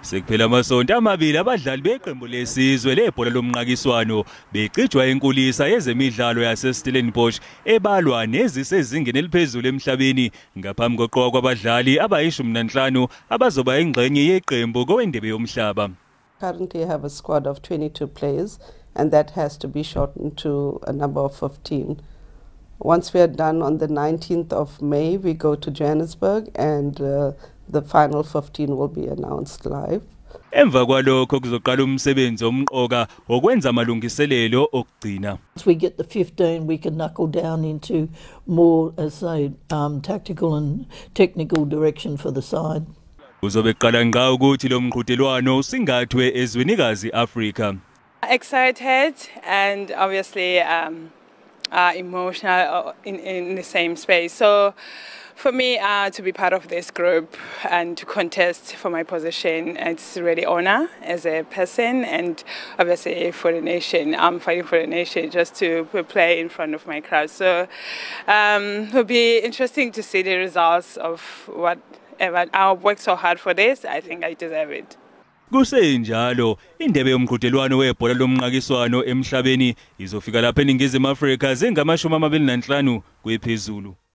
Sekuphela amasonto amabili abadlali beqembu lesizwe lebhola lomnqakiswano becijwa enkulisa yezemidlalo yaseStellenbosch ebalwa nezisezingeni eliphezulu emhlabeni ngaphambi koqoqwa kwabadlali abayi15 abazoba ingxenye yeqembu kowendebe yomhlaba. Currently have a squad of 22 players and that has to be shortened to a number of 15. Once we are done on the 19th of May, we go to Johannesburg and the final 15 will be announced live. Emva kwalokho kuzoqala umsebenzi omqoka okwenza amalungiselelo okugcina. Once we get the 15, we can knuckle down into more, tactical and technical direction for the side. Uzobe qala ngqa ukuthi lo mqhudelwano usingathwe ezwenikazi Africa. Excited and obviously emotional in the same space. So for me to be part of this group and to contest for my position, it's really honor as a person and obviously for the nation. I'm fighting for the nation just to play in front of my crowd. So it'll be interesting to see the results of whatever. I've worked so hard for this. I think I deserve it. Kusenjalo indebe yomqhudelwano webhola lomnqakiswano emhlabeni izofika lapha eNingizimu Afrika zengamashumi 25 kwephezulu.